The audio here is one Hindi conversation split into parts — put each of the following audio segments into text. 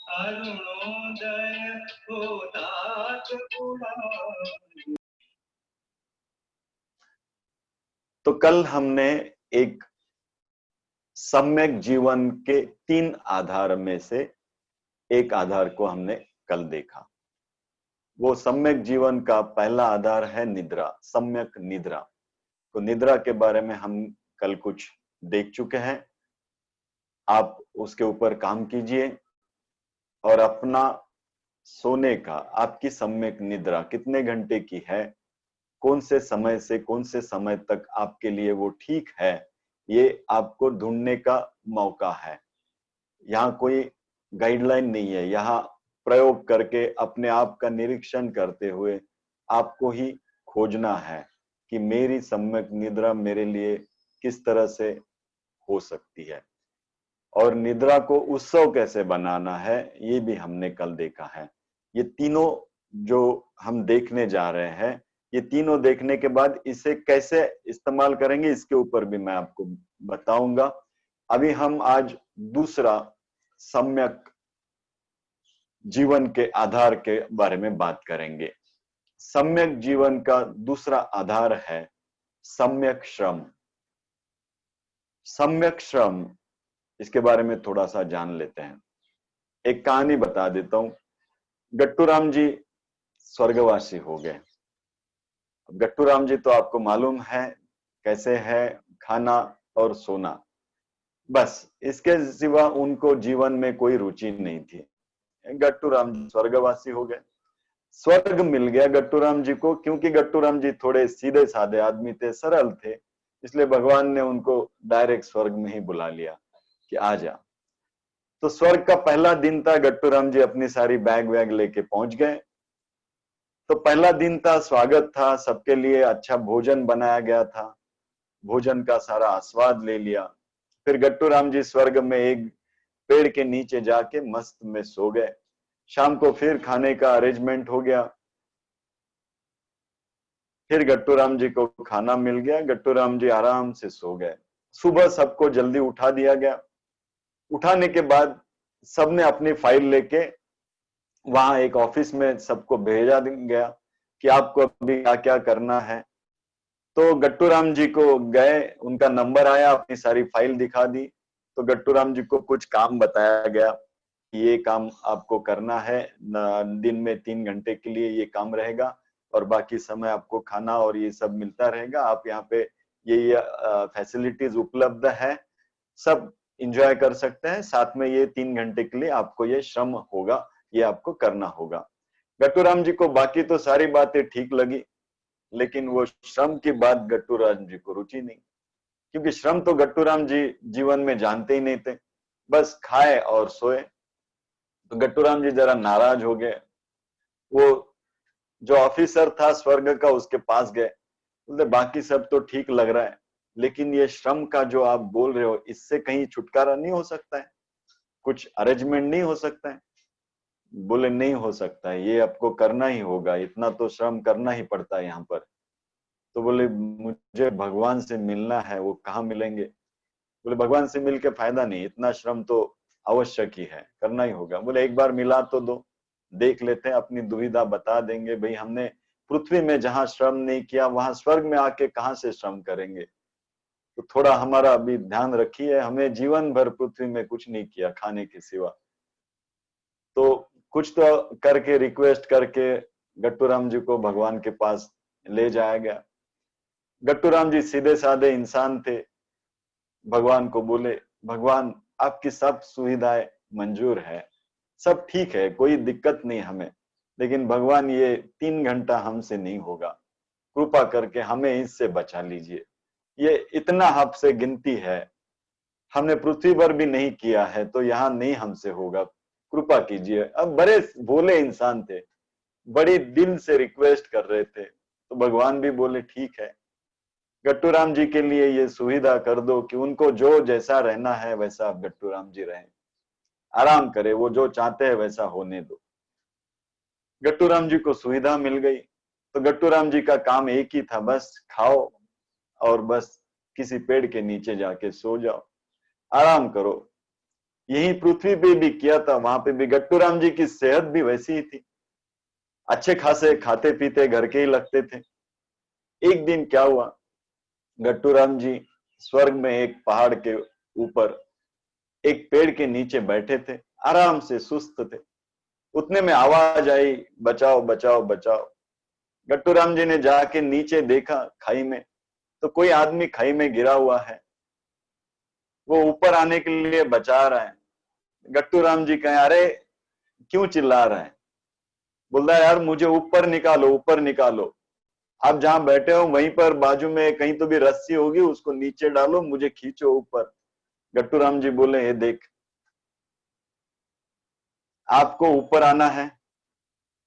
अरुणोदय होतात पुराण। तो कल हमने एक सम्यक जीवन के 3 आधार में से एक आधार को हमने कल देखा। वो सम्यक जीवन का पहला आधार है निद्रा, सम्यक निद्रा। तो निद्रा के बारे में हम कल कुछ देख चुके हैं। आप उसके ऊपर काम कीजिए और अपना सोने का, आपकी सम्यक निद्रा कितने घंटे की है, कौन से समय तक आपके लिए वो ठीक है, ये आपको ढूंढने का मौका है। यहाँ कोई गाइडलाइन नहीं है। यहाँ प्रयोग करके अपने आप का निरीक्षण करते हुए आपको ही खोजना है कि मेरी सम्यक निद्रा मेरे लिए किस तरह से हो सकती है, और निद्रा को उत्सव कैसे बनाना है, ये भी हमने कल देखा है। ये तीनों जो हम देखने जा रहे हैं, ये तीनों देखने के बाद इसे कैसे इस्तेमाल करेंगे, इसके ऊपर भी मैं आपको बताऊंगा। अभी हम आज दूसरा सम्यक जीवन के आधार के बारे में बात करेंगे। सम्यक जीवन का दूसरा आधार है सम्यक श्रम। सम्यक श्रम, इसके बारे में थोड़ा सा जान लेते हैं। एक कहानी बता देता हूं। गट्टू राम जी स्वर्गवासी हो गए। गट्टू राम जी तो आपको मालूम है कैसे है, खाना और सोना, बस इसके सिवा उनको जीवन में कोई रुचि नहीं थी। गट्टू राम जी स्वर्गवासी हो गए। स्वर्ग मिल गया गट्टू राम जी को, क्योंकि गट्टू राम जी थोड़े सीधे साधे आदमी थे, सरल थे, इसलिए भगवान ने उनको डायरेक्ट स्वर्ग में ही बुला लिया कि आ जा। तो स्वर्ग का पहला दिन था, गट्टू राम जी अपनी सारी बैग वैग लेके पहुंच गए। तो पहला दिन था, स्वागत था, सबके लिए अच्छा भोजन बनाया गया था, भोजन का सारा आस्वाद ले लिया। फिर गट्टू राम जी स्वर्ग में एक पेड़ के नीचे जाके मस्त में सो गए। शाम को फिर खाने का अरेंजमेंट हो गया। फिर गट्टू राम जी को खाना मिल गया, गट्टू राम जी आराम से सो गए। सुबह सबको जल्दी उठा दिया गया। उठाने के बाद सबने अपनी फाइल लेके वहां एक ऑफिस में सबको भेजा गया कि आपको अभी क्या क्या करना है। तो गट्टू राम जी को गए, उनका नंबर आया, अपनी सारी फाइल दिखा दी। तो गट्टू राम जी को कुछ काम बताया गया, ये काम आपको करना है, दिन में 3 घंटे के लिए ये काम रहेगा, और बाकी समय आपको खाना और ये सब मिलता रहेगा। आप यहाँ पे ये फैसिलिटीज उपलब्ध है, सब इंजॉय कर सकते हैं। साथ में ये 3 घंटे के लिए आपको ये श्रम होगा, ये आपको करना होगा। गट्टू राम जी को बाकी तो सारी बातें ठीक लगी, लेकिन वो श्रम की बात गट्टू राम जी को रुचि नहीं, क्योंकि श्रम तो गट्टू राम जी जीवन में जानते ही नहीं थे, बस खाए और सोए। तो गट्टू राम जी जरा नाराज हो गए। वो जो ऑफिसर था स्वर्ग का, उसके पास गए, बोलते बाकी सब तो ठीक लग रहा है, लेकिन ये श्रम का जो आप बोल रहे हो, इससे कहीं छुटकारा नहीं हो सकता है, कुछ अरेंजमेंट नहीं हो सकता है। बोले नहीं हो सकता है, ये आपको करना ही होगा, इतना तो श्रम करना ही पड़ता है यहाँ पर। तो बोले मुझे भगवान से मिलना है, वो कहाँ मिलेंगे। बोले भगवान से मिलके फायदा नहीं, इतना श्रम तो आवश्यक ही है, करना ही होगा। बोले एक बार मिला तो दो, देख लेते हैं, अपनी दुविधा बता देंगे। भाई हमने पृथ्वी में जहां श्रम नहीं किया, वहां स्वर्ग में आके कहाँ से श्रम करेंगे। तो थोड़ा हमारा अभी ध्यान रखिए, हमें जीवन भर पृथ्वी में कुछ नहीं किया खाने के सिवा। तो कुछ तो करके रिक्वेस्ट करके गट्टू राम जी को भगवान के पास ले जाया गया। गट्टू राम जी सीधे साधे इंसान थे। भगवान को बोले भगवान आपकी सब सुविधाएं मंजूर है, सब ठीक है, कोई दिक्कत नहीं हमें, लेकिन भगवान ये 3 घंटा हमसे नहीं होगा, कृपा करके हमें इससे बचा लीजिए। ये इतना आपसे गिनती है, हमने पृथ्वी पर भी नहीं किया है, तो यहाँ नहीं हमसे होगा, कृपा कीजिए। अब बड़े भोले इंसान थे, बड़ी दिल से रिक्वेस्ट कर रहे थे। तो भगवान भी बोले ठीक है, गट्टू राम जी के लिए ये सुविधा कर दो कि उनको जो जैसा रहना है वैसा आप गट्टू राम जी रहें, आराम करे, वो जो चाहते हैं वैसा होने दो। गट्टू राम जी को सुविधा मिल गई। तो गट्टू राम जी का काम एक ही था, बस खाओ और बस किसी पेड़ के नीचे जाके सो जाओ, आराम करो। यही पृथ्वी पे भी किया था, वहां पे भी गट्टू राम जी की सेहत भी वैसी ही थी, अच्छे खासे खाते पीते घर के ही लगते थे। एक दिन क्या हुआ, गट्टू राम जी स्वर्ग में एक पहाड़ के ऊपर एक पेड़ के नीचे बैठे थे, आराम से सुस्त थे। उतने में आवाज आई, बचाओ बचाओ बचाओ। गट्टू राम जी ने जाके नीचे देखा खाई में, तो कोई आदमी खाई में गिरा हुआ है, वो ऊपर आने के लिए बचा रहा है। गट्टू राम जी कहे, अरे क्यों चिल्ला रहे हैं? बोलता है, यार मुझे ऊपर निकालो, ऊपर निकालो। आप जहां बैठे हो वहीं पर बाजू में कहीं तो भी रस्सी होगी, उसको नीचे डालो, मुझे खींचो ऊपर। गट्टू राम जी बोले, ये देख, आपको ऊपर आना है,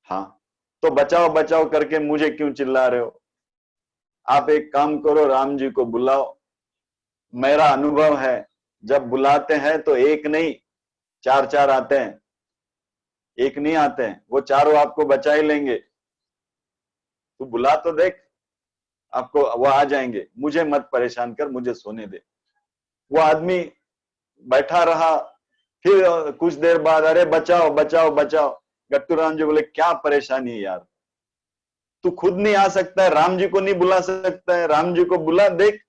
हाँ, तो बचाओ बचाओ करके मुझे क्यों चिल्ला रहे हो? आप एक काम करो, राम जी को बुलाओ। मेरा अनुभव है, जब बुलाते हैं तो एक नहीं चार चार आते हैं, एक नहीं आते हैं, वो चारों आपको बचा ही लेंगे। तू बुला तो देख, आपको वो आ जाएंगे, मुझे मत परेशान कर, मुझे सोने दे। वो आदमी बैठा रहा, फिर कुछ देर बाद, अरे बचाओ बचाओ बचाओ। गट्टू राम जी बोले, क्या परेशानी है यार, तू खुद नहीं आ सकता है, राम जी को नहीं बुला सकता है? राम जी को बुला देख,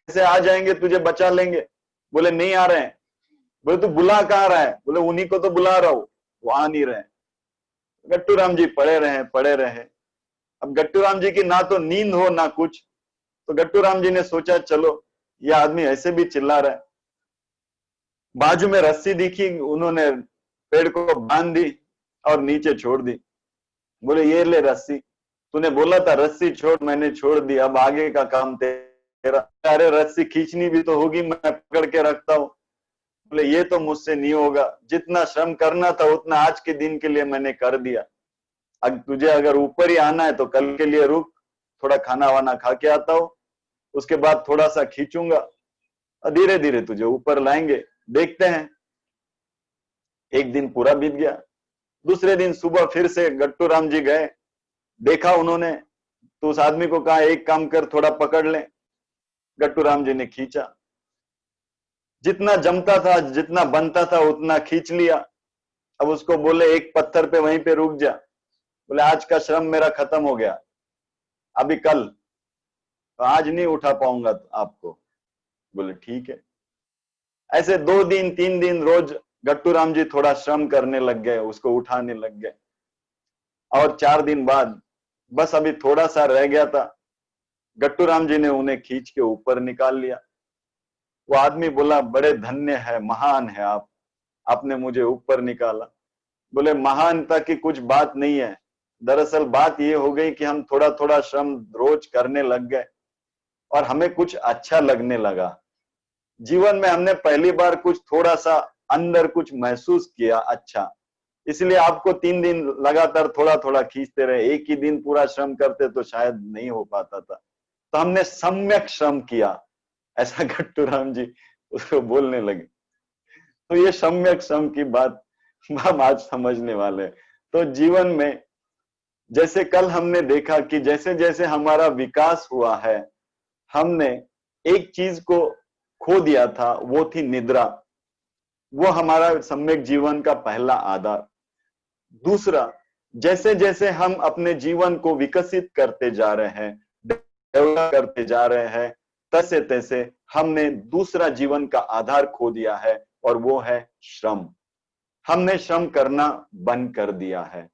कैसे आ जाएंगे, तुझे बचा लेंगे। बोले नहीं आ रहे हैं। बोले तू बुला कहाँ रहा है? बोले उन्हीं को तो बुला रहा हूं, वो आ नहीं रहे। गट्टू राम जी पड़े रहे पड़े रहे। अब गट्टू राम जी की ना तो नींद हो ना कुछ, तो गट्टू राम जी ने सोचा, चलो ये आदमी ऐसे भी चिल्ला रहा है। बाजू में रस्सी दिखी, उन्होंने पेड़ को बांध दी और नीचे छोड़ दी। बोले ये ले रस्सी, तूने बोला था रस्सी छोड़, मैंने छोड़ दी, अब आगे का काम तेरा। अरे रस्सी खींचनी भी तो होगी, मैं पकड़ के रखता हूँ। बोले ये तो मुझसे नहीं होगा, जितना श्रम करना था उतना आज के दिन के लिए मैंने कर दिया। अब तुझे अगर ऊपर ही आना है तो कल के लिए रुक, थोड़ा खाना वाना खा के आता हूँ, उसके बाद थोड़ा सा खींचूंगा और धीरे धीरे तुझे ऊपर लाएंगे, देखते हैं। एक दिन पूरा बीत गया। दूसरे दिन सुबह फिर से गट्टू राम जी गए, देखा उन्होंने, तो उस आदमी को कहा, एक काम कर, थोड़ा पकड़ ले। गट्टू राम जी ने खींचा, जितना जमता था जितना बनता था उतना खींच लिया। अब उसको बोले, एक पत्थर पे वहीं पे रुक जा। बोले आज का श्रम मेरा खत्म हो गया, अभी कल, तो आज नहीं उठा पाऊंगा आपको। बोले ठीक है। ऐसे 2 दिन 3 दिन रोज गट्टू राम जी थोड़ा श्रम करने लग गए, उसको उठाने लग गए। और 4 दिन बाद, बस अभी थोड़ा सा रह गया था, गट्टू राम जी ने उन्हें खींच के ऊपर निकाल लिया। वो आदमी बोला, बड़े धन्य है, महान है आप, आपने मुझे ऊपर निकाला। बोले महानता की कुछ बात नहीं है, दरअसल बात ये हो गई कि हम थोड़ा थोड़ा श्रम रोज करने लग गए और हमें कुछ अच्छा लगने लगा। जीवन में हमने पहली बार कुछ थोड़ा सा अंदर कुछ महसूस किया अच्छा, इसलिए आपको 3 दिन लगातार थोड़ा थोड़ा खींचते रहे, एक ही दिन पूरा श्रम करते तो शायद नहीं हो पाता था। तो हमने सम्यक श्रम किया, ऐसा गट्टू राम जी उसको बोलने लगे। तो ये सम्यक श्रम की बात हम आज समझने वाले हैं। तो जीवन में जैसे कल हमने देखा कि जैसे जैसे हमारा विकास हुआ है, हमने एक चीज को खो दिया था, वो थी निद्रा। वो हमारा सम्यक जीवन का पहला आधार। दूसरा, जैसे जैसे हम अपने जीवन को विकसित करते जा रहे हैं, डेवलप करते जा रहे हैं, तैसे तैसे हमने दूसरा जीवन का आधार खो दिया है, और वो है श्रम। हमने श्रम करना बंद कर दिया है,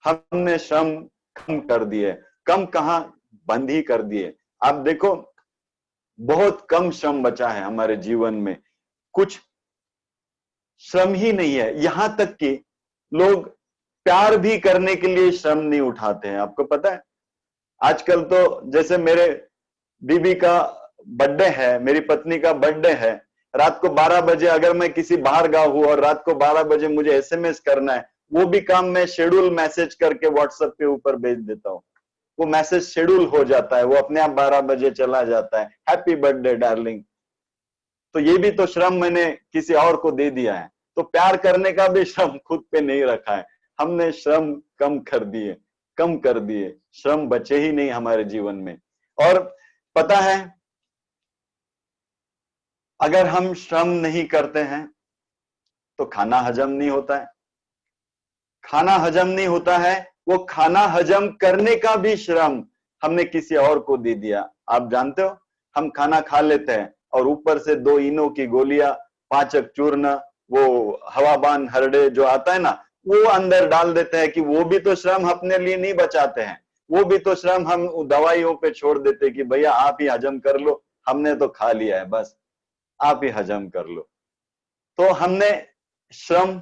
हमने श्रम कम कर दिए। कम कहां, बंद ही कर दिए। आप देखो, बहुत कम श्रम बचा है हमारे जीवन में, कुछ श्रम ही नहीं है। यहां तक कि लोग प्यार भी करने के लिए श्रम नहीं उठाते हैं। आपको पता है, आजकल तो जैसे मेरे बीबी का बर्थडे है, मेरी पत्नी का बर्थडे है, रात को 12 बजे अगर मैं किसी बाहर गाँव हूं और रात को 12 बजे मुझे एसएमएस करना है, वो भी काम मैं शेड्यूल मैसेज करके व्हाट्सएप के ऊपर भेज देता हूँ। वो मैसेज शेड्यूल हो जाता है, वो अपने आप 12 बजे चला जाता है, हैप्पी बर्थडे डार्लिंग। तो ये भी तो श्रम मैंने किसी और को दे दिया है। तो प्यार करने का भी श्रम खुद पे नहीं रखा है, हमने श्रम कम कर दिए, कम कर दिए, श्रम बचे ही नहीं हमारे जीवन में। और पता है, अगर हम श्रम नहीं करते हैं तो खाना हजम नहीं होता है। खाना हजम नहीं होता है, वो खाना हजम करने का भी श्रम हमने किसी और को दे दिया। आप जानते हो, हम खाना खा लेते हैं और ऊपर से 2 इनो की गोलियां, पाचक चूर्ण, वो हवाबान हरड़े जो आता है ना, वो अंदर डाल देते हैं कि वो भी तो श्रम अपने लिए नहीं बचाते हैं, वो भी तो श्रम हम दवाइयों पे छोड़ देते कि भैया आप ही हजम कर लो, हमने तो खा लिया है, बस आप ही हजम कर लो। तो हमने श्रम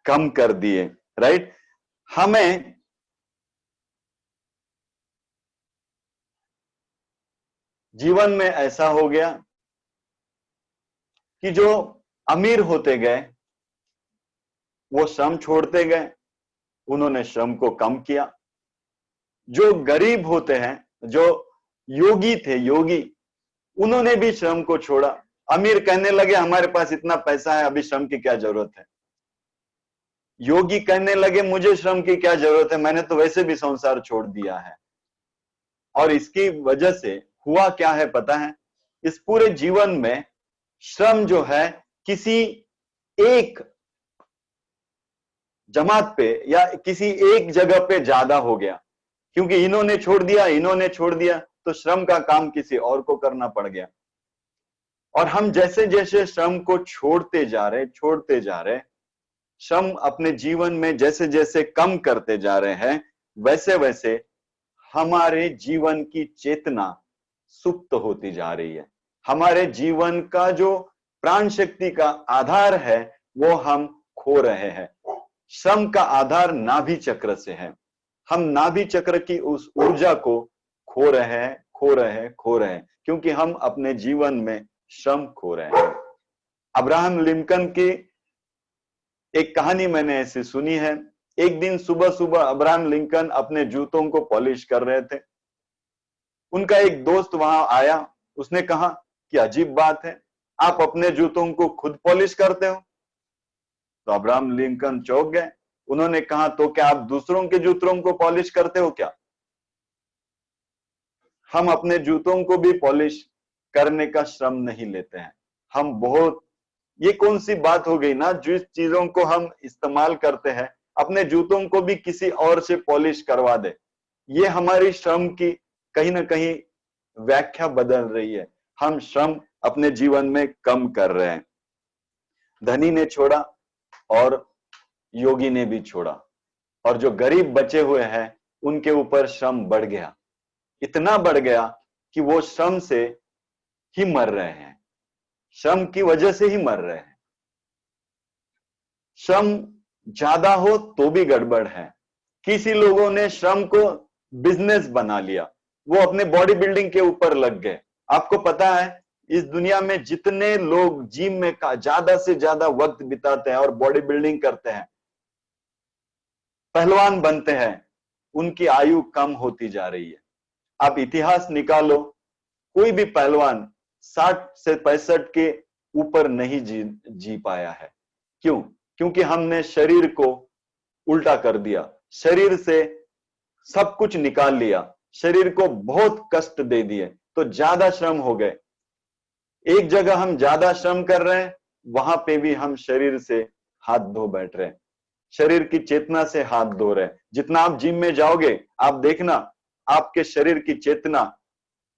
कम कर दिए, राइट। हमें जीवन में ऐसा हो गया कि जो अमीर होते गए वो श्रम छोड़ते गए, उन्होंने श्रम को कम किया। जो गरीब होते हैं, जो योगी थे, योगी, उन्होंने भी श्रम को छोड़ा। अमीर कहने लगे हमारे पास इतना पैसा है, अभी श्रम की क्या जरूरत है। योगी कहने लगे मुझे श्रम की क्या जरूरत है, मैंने तो वैसे भी संसार छोड़ दिया है। और इसकी वजह से हुआ क्या है पता है, इस पूरे जीवन में श्रम जो है किसी एक जमात पे या किसी एक जगह पे ज्यादा हो गया, क्योंकि इन्होंने छोड़ दिया, इन्होंने छोड़ दिया, तो श्रम का काम किसी और को करना पड़ गया। और हम जैसे जैसे श्रम को छोड़ते जा रहे, श्रम अपने जीवन में जैसे जैसे कम करते जा रहे हैं, वैसे वैसे हमारे जीवन की चेतना सुप्त होती जा रही है। हमारे जीवन का जो प्राण शक्ति का आधार है वो हम खो रहे हैं। श्रम का आधार नाभि चक्र से है, हम नाभि चक्र की उस ऊर्जा को खो रहे हैं, क्योंकि हम अपने जीवन में श्रम खो रहे हैं। अब्राहम लिंकन की एक कहानी मैंने ऐसी सुनी है। एक दिन सुबह सुबह अब्राहम लिंकन अपने जूतों को पॉलिश कर रहे थे। उनका एक दोस्त वहां आया, उसने कहा कि अजीब बात है, आप अपने जूतों को खुद पॉलिश करते हो। तो अब्राहम लिंकन चौंक गए। उन्होंने कहा तो क्या आप दूसरों के जूतों को पॉलिश करते हो क्या? हम अपने जूतों को भी पॉलिश करने का श्रम नहीं लेते हैं। हम बहुत, ये कौन सी बात हो गई ना, जिस चीजों को हम इस्तेमाल करते हैं अपने जूतों को भी किसी और से पॉलिश करवा दे। ये हमारी श्रम की कहीं ना कहीं व्याख्या बदल रही है। हम श्रम अपने जीवन में कम कर रहे हैं। धनी ने छोड़ा और योगी ने भी छोड़ा, और जो गरीब बचे हुए हैं उनके ऊपर श्रम बढ़ गया, इतना बढ़ गया कि वो श्रम से ही मर रहे हैं, श्रम की वजह से ही मर रहे हैं। श्रम ज्यादा हो तो भी गड़बड़ है। किसी लोगों ने श्रम को बिजनेस बना लिया, वो अपने बॉडी बिल्डिंग के ऊपर लग गए। आपको पता है इस दुनिया में जितने लोग जिम में ज्यादा से ज्यादा वक्त बिताते हैं और बॉडी बिल्डिंग करते हैं, पहलवान बनते हैं, उनकी आयु कम होती जा रही है। आप इतिहास निकालो, कोई भी पहलवान 60 से 65 के ऊपर नहीं जी पाया है। क्यों? क्योंकि हमने शरीर को उल्टा कर दिया, शरीर से सब कुछ निकाल लिया, शरीर को बहुत कष्ट दे दिए, तो ज्यादा श्रम हो गए। एक जगह हम ज्यादा श्रम कर रहे हैं, वहां पे भी हम शरीर से हाथ धो बैठ रहे हैं, शरीर की चेतना से हाथ धो रहे हैं। जितना आप जिम में जाओगे आप देखना आपके शरीर की चेतना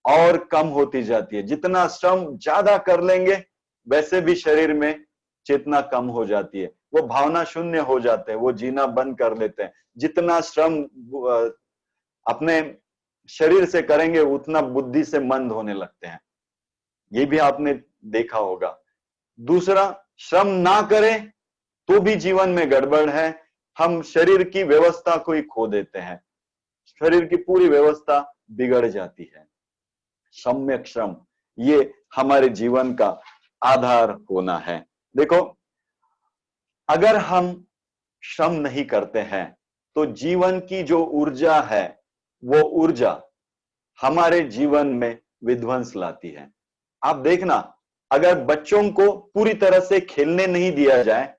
और कम होती जाती है। जितना श्रम ज्यादा कर लेंगे वैसे भी शरीर में चेतना कम हो जाती है, वो भावना शून्य हो जाते हैं, वो जीना बंद कर लेते हैं। जितना श्रम अपने शरीर से करेंगे उतना बुद्धि से मंद होने लगते हैं, ये भी आपने देखा होगा। दूसरा, श्रम ना करें तो भी जीवन में गड़बड़ है, हम शरीर की व्यवस्था को ही खो देते हैं, शरीर की पूरी व्यवस्था बिगड़ जाती है। सम्यक श्रम ये हमारे जीवन का आधार होना है। देखो, अगर हम श्रम नहीं करते हैं तो जीवन की जो ऊर्जा है वो ऊर्जा हमारे जीवन में विध्वंस लाती है। आप देखना, अगर बच्चों को पूरी तरह से खेलने नहीं दिया जाए,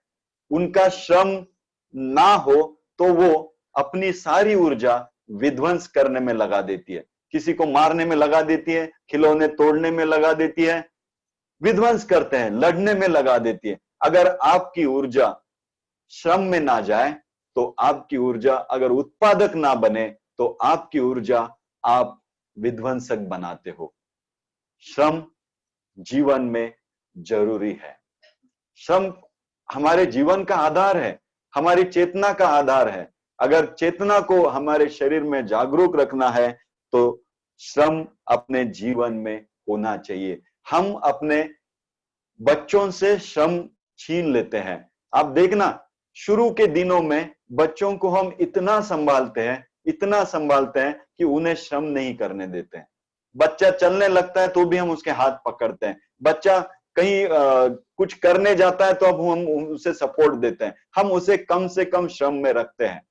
उनका श्रम ना हो, तो वो अपनी सारी ऊर्जा विध्वंस करने में लगा देती है, किसी को मारने में लगा देती है, खिलौने तोड़ने में लगा देती है, विध्वंस करते हैं, लड़ने में लगा देती है। अगर आपकी ऊर्जा श्रम में ना जाए तो आपकी ऊर्जा, अगर उत्पादक ना बने तो आपकी ऊर्जा आप विध्वंसक बनाते हो। श्रम जीवन में जरूरी है। श्रम हमारे जीवन का आधार है, हमारी चेतना का आधार है। अगर चेतना को हमारे शरीर में जागरूक रखना है तो श्रम अपने जीवन में होना चाहिए। हम अपने बच्चों से श्रम छीन लेते हैं। आप देखना, शुरू के दिनों में बच्चों को हम इतना संभालते हैं कि उन्हें श्रम नहीं करने देते हैं। बच्चा चलने लगता है तो भी हम उसके हाथ पकड़ते हैं। बच्चा कहीं कुछ करने जाता है तो अब हम उसे सपोर्ट देते हैं। हम उसे कम से कम श्रम में रखते हैं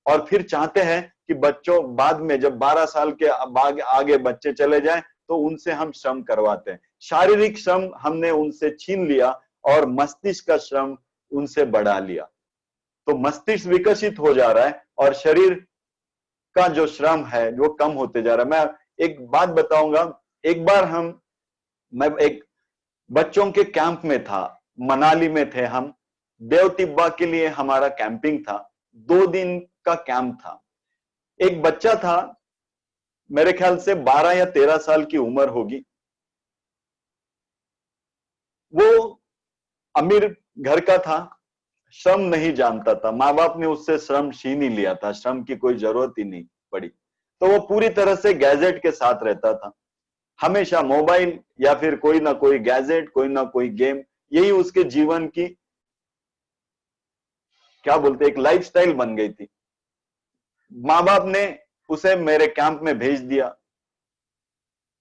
और फिर चाहते हैं कि बच्चों बाद में जब 12 साल के आगे बच्चे चले जाएं तो उनसे हम श्रम करवाते हैं। शारीरिक श्रम हमने उनसे छीन लिया और मस्तिष्क का श्रम उनसे बढ़ा लिया। तो मस्तिष्क विकसित हो जा रहा है और शरीर का जो श्रम है वो कम होते जा रहा है। मैं एक बात बताऊंगा। एक बार मैं एक बच्चों के कैंप में था, मनाली में थे हम। देव तिब्बा के लिए हमारा कैंपिंग था, 2 दिन का कैंप था। एक बच्चा था, मेरे ख्याल से 12 या 13 साल की उम्र होगी। वो अमीर घर का था, श्रम नहीं जानता था। माँ बाप ने उससे श्रम छीन ही लिया था, श्रम की कोई जरूरत ही नहीं पड़ी। तो वो पूरी तरह से गैजेट के साथ रहता था, हमेशा मोबाइल या फिर कोई ना कोई गैजेट, कोई ना कोई गेम, यही उसके जीवन की क्या बोलते एक लाइफस्टाइल बन गई थी। माँ बाप ने उसे मेरे कैंप में भेज दिया।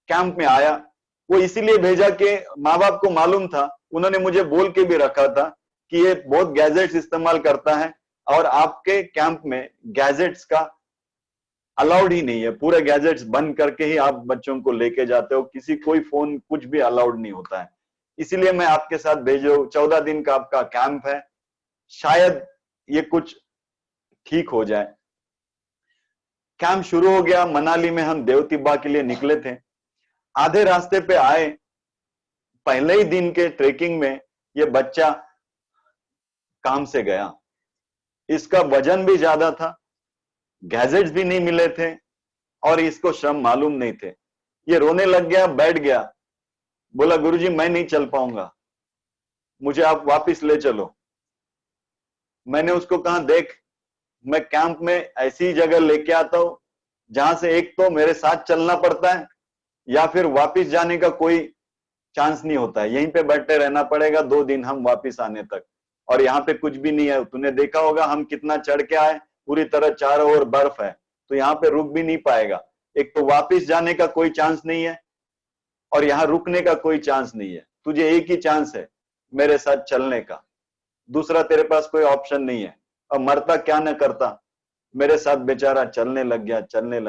कैंप में आया, वो इसीलिए भेजा कि माँ बाप को मालूम था, उन्होंने मुझे बोल के भी रखा था कि ये बहुत गैजेट्स इस्तेमाल करता है और आपके कैंप में गैजेट्स का अलाउड ही नहीं है। पूरे गैजेट्स बंद करके ही आप बच्चों को लेके जाते हो, कोई फोन कुछ भी अलाउड नहीं होता है। इसीलिए मैं आपके साथ भेजो, 14 दिन का आपका कैंप है, शायद ये कुछ ठीक हो जाए। कैंप शुरू हो गया। मनाली में हम देव तिब्बा के लिए निकले थे। आधे रास्ते पे आए, पहले ही दिन के ट्रेकिंग में ये बच्चा काम से गया। इसका वजन भी ज्यादा था, गैजेट्स भी नहीं मिले थे और इसको श्रम मालूम नहीं थे। ये रोने लग गया, बैठ गया, बोला गुरुजी मैं नहीं चल पाऊंगा, मुझे आप वापस ले चलो। मैंने उसको कहा देख, मैं कैंप में ऐसी जगह लेके आता हूं जहां से एक तो मेरे साथ चलना पड़ता है या फिर वापस जाने का कोई चांस नहीं होता है। यहीं पे बैठे रहना पड़ेगा 2 दिन हम वापस आने तक, और यहाँ पे कुछ भी नहीं है। तूने देखा होगा हम कितना चढ़ के आए, पूरी तरह चारों ओर बर्फ है, तो यहाँ पे रुक भी नहीं पाएगा। एक तो वापस जाने का कोई चांस नहीं है और यहाँ रुकने का कोई चांस नहीं है। तुझे एक ही चांस है मेरे साथ चलने का, दूसरा तेरे पास कोई ऑप्शन नहीं है। अब मरता क्या न करता, मेरे साथ बेचारा चलने लग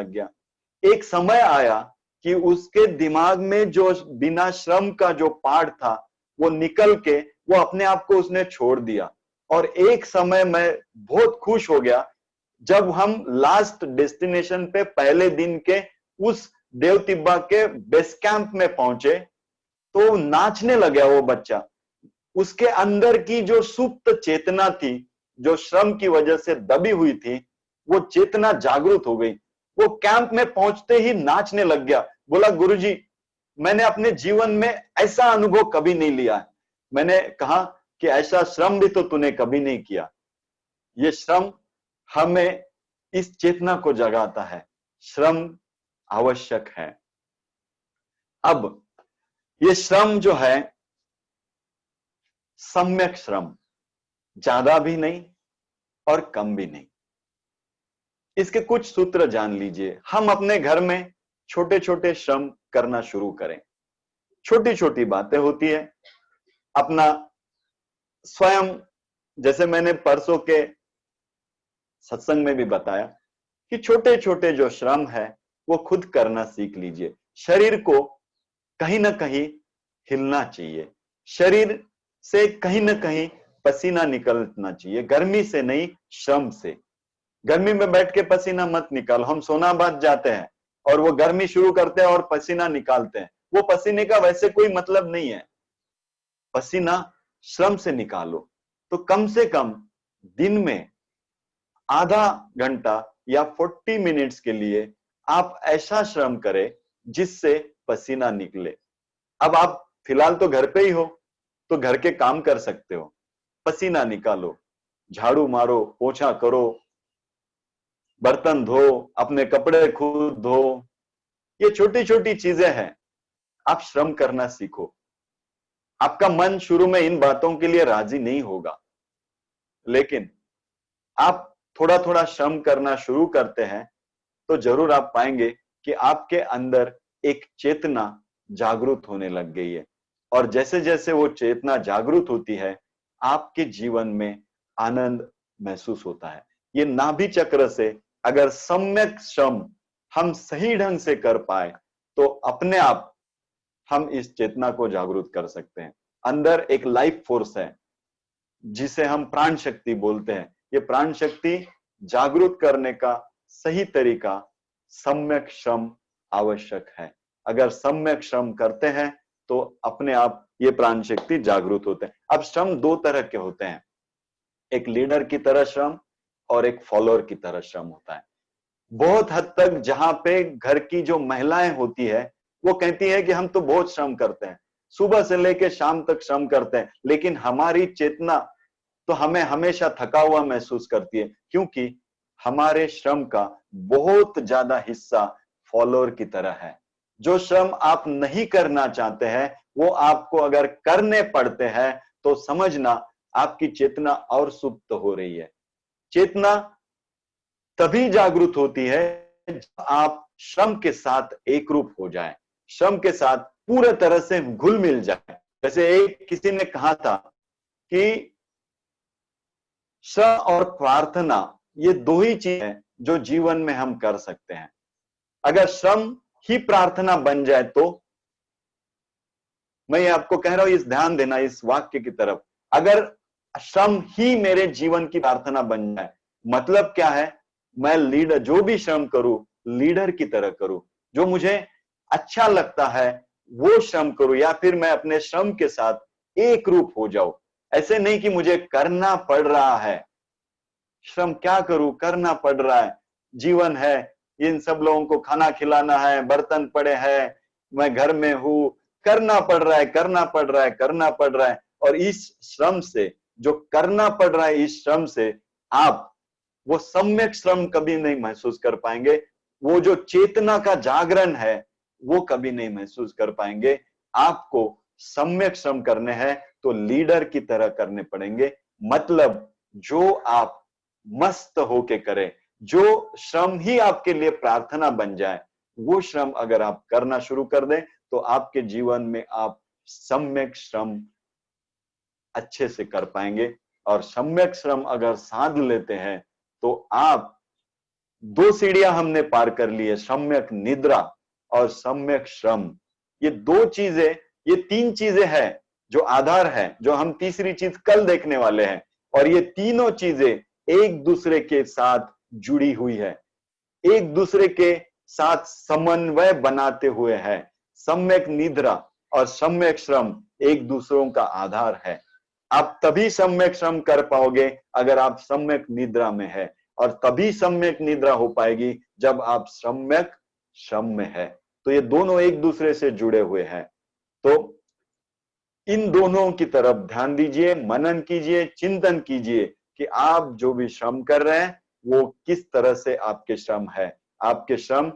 गया। एक समय आया कि उसके दिमाग में जो बिना श्रम का जो पार्ट था वो निकल के वो अपने आप को उसने छोड़ दिया। और एक समय मैं बहुत खुश हो गया जब हम लास्ट डेस्टिनेशन पे पहले दिन के उस देव तिब्बा के बेस कैंप में पहुंचे तो नाचने लगा वो बच्चा। उसके अंदर की जो सुप्त चेतना थी, जो श्रम की वजह से दबी हुई थी, वो चेतना जागृत हो गई। वो कैंप में पहुंचते ही नाचने लग गया। बोला गुरुजी मैंने अपने जीवन में ऐसा अनुभव कभी नहीं लिया है। मैंने कहा कि ऐसा श्रम भी तो तूने कभी नहीं किया। ये श्रम हमें इस चेतना को जगाता है, श्रम आवश्यक है। अब ये श्रम जो है सम्यक श्रम, ज्यादा भी नहीं और कम भी नहीं। इसके कुछ सूत्र जान लीजिए। हम अपने घर में छोटे छोटे श्रम करना शुरू करें। छोटी छोटी बातें होती है, अपना स्वयं, जैसे मैंने परसों के सत्संग में भी बताया कि छोटे छोटे जो श्रम है वो खुद करना सीख लीजिए। शरीर को कहीं ना कहीं हिलना चाहिए, शरीर से कहीं ना कहीं पसीना निकलना चाहिए, गर्मी से नहीं श्रम से। गर्मी में बैठ के पसीना मत निकालो। हम सोनाबाद जाते हैं और वो गर्मी शुरू करते हैं और पसीना निकालते हैं, वो पसीने का वैसे कोई मतलब नहीं है। पसीना श्रम से निकालो। तो कम से कम दिन में आधा घंटा या 40 मिनट्स के लिए आप ऐसा श्रम करें जिससे पसीना निकले। अब आप फिलहाल तो घर पे ही हो, तो घर के काम कर सकते हो, पसीना निकालो, झाड़ू मारो, पोछा करो, बर्तन धो, अपने कपड़े खुद धो। ये छोटी छोटी चीजें हैं, आप श्रम करना सीखो। आपका मन शुरू में इन बातों के लिए राजी नहीं होगा, लेकिन आप थोड़ा थोड़ा श्रम करना शुरू करते हैं तो जरूर आप पाएंगे कि आपके अंदर एक चेतना जागृत होने लग गई है। और जैसे जैसे वो चेतना जागृत होती है, आपके जीवन में आनंद महसूस होता है। ये नाभि चक्र से अगर सम्यक श्रम हम सही ढंग से कर पाए तो अपने आप हम इस चेतना को जागृत कर सकते हैं। अंदर एक लाइफ फोर्स है जिसे हम प्राण शक्ति बोलते हैं। ये प्राण शक्ति जागृत करने का सही तरीका सम्यक श्रम आवश्यक है। अगर सम्यक श्रम करते हैं तो अपने आप ये प्राण शक्ति जागृत होते हैं। अब श्रम दो तरह के होते हैं, एक लीडर की तरह श्रम और एक फॉलोअर की तरह श्रम होता है। बहुत हद तक जहां पे घर की जो महिलाएं होती है वो कहती है कि हम तो बहुत श्रम करते हैं, सुबह से लेकर शाम तक श्रम करते हैं, लेकिन हमारी चेतना तो हमें हमेशा थका हुआ महसूस करती है, क्योंकि हमारे श्रम का बहुत ज्यादा हिस्सा फॉलोअर की तरह है। जो श्रम आप नहीं करना चाहते हैं वो आपको अगर करने पड़ते हैं तो समझना आपकी चेतना और सुप्त हो रही है। चेतना तभी जागृत होती है जब आप श्रम के साथ एक रूप हो जाए, श्रम के साथ पूरे तरह से घुल मिल जाए। जैसे एक किसी ने कहा था कि श्रम और प्रार्थना ये दो ही चीजें जो जीवन में हम कर सकते हैं। अगर श्रम ही प्रार्थना बन जाए तो, मैं आपको कह रहा हूं इस ध्यान देना इस वाक्य की तरफ, अगर श्रम ही मेरे जीवन की प्रार्थना बन जाए, मतलब क्या है, मैं लीडर जो भी श्रम करूं लीडर की तरह करूं, जो मुझे अच्छा लगता है वो श्रम करूं, या फिर मैं अपने श्रम के साथ एक रूप हो जाऊं। ऐसे नहीं कि मुझे करना पड़ रहा है, श्रम क्या करूं, करना पड़ रहा है, जीवन है, इन सब लोगों को खाना खिलाना है, बर्तन पड़े हैं, मैं घर में हूं, करना पड़ रहा है, करना पड़ रहा है, करना पड़ रहा है। और इस श्रम से, जो करना पड़ रहा है, इस श्रम से आप वो सम्यक श्रम कभी नहीं महसूस कर पाएंगे। वो जो चेतना का जागरण है वो कभी नहीं महसूस कर पाएंगे। आपको सम्यक श्रम करने हैं तो लीडर की तरह करने पड़ेंगे। मतलब जो आप मस्त होके करें, जो श्रम ही आपके लिए प्रार्थना बन जाए, वो श्रम अगर आप करना शुरू कर दें तो आपके जीवन में आप सम्यक श्रम अच्छे से कर पाएंगे। और सम्यक श्रम अगर साध लेते हैं तो आप दो सीढ़ियां हमने पार कर ली है, सम्यक निद्रा और सम्यक श्रम। ये दो चीजें, ये तीन चीजें हैं जो आधार है, जो हम तीसरी चीज कल देखने वाले हैं। और ये तीनों चीजें एक दूसरे के साथ जुड़ी हुई है, एक दूसरे के साथ समन्वय बनाते हुए है। सम्यक निद्रा और सम्यक श्रम एक दूसरों का आधार है। आप तभी सम्यक श्रम कर पाओगे अगर आप सम्यक निद्रा में है, और तभी सम्यक निद्रा हो पाएगी जब आप सम्यक श्रम में है। तो ये दोनों एक दूसरे से जुड़े हुए हैं। तो इन दोनों की तरफ ध्यान दीजिए, मनन कीजिए, चिंतन कीजिए कि आप जो भी श्रम कर रहे हैं वो किस तरह से आपके श्रम है। आपके श्रम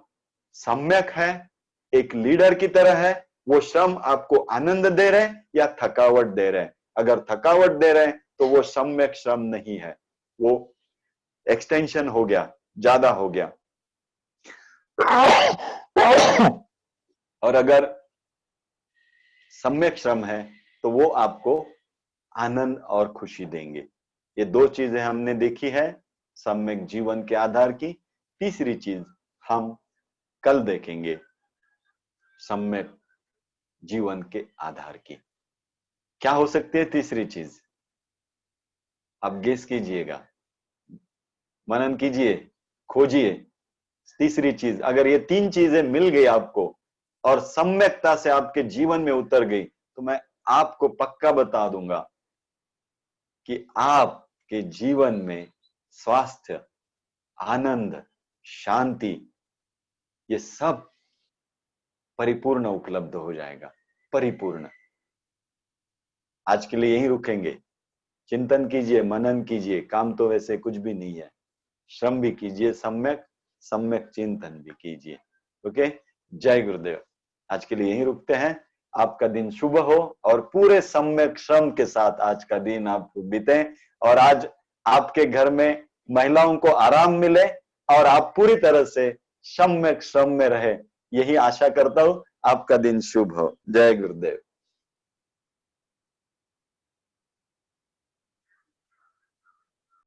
सम्यक है, एक लीडर की तरह है, वो श्रम आपको आनंद दे रहे हैं या थकावट दे रहे हैं। अगर थकावट दे रहे हैं तो वो सम्यक श्रम नहीं है, वो एक्सटेंशन हो गया, ज्यादा हो गया। और अगर सम्यक श्रम है तो वो आपको आनंद और खुशी देंगे। ये दो चीजें हमने देखी है सम्यक जीवन के आधार की। तीसरी चीज हम कल देखेंगे सम्यक जीवन के आधार की। क्या हो सकती है तीसरी चीज? आप गेस कीजिएगा, मनन कीजिए, खोजिए। तीसरी चीज, अगर ये तीन चीजें मिल गई आपको और सम्यकता से आपके जीवन में उतर गई तो मैं आपको पक्का बता दूंगा कि आपके जीवन में स्वास्थ्य, आनंद, शांति, ये सब परिपूर्ण उपलब्ध हो जाएगा। परिपूर्ण। आज के लिए यहीं रुकेंगे। चिंतन कीजिए, मनन कीजिए, काम तो वैसे कुछ भी नहीं है। श्रम भी कीजिए, सम्यक सम्यक चिंतन भी कीजिए। ओके, जय गुरुदेव। आज के लिए यहीं रुकते हैं। आपका दिन शुभ हो और पूरे सम्यक श्रम के साथ आज का दिन आप बीते, और आज आपके घर में महिलाओं को आराम मिले और आप पूरी तरह से सम्यक श्रम में रहे, यही आशा करता हूं। आपका दिन शुभ हो। जय गुरुदेव।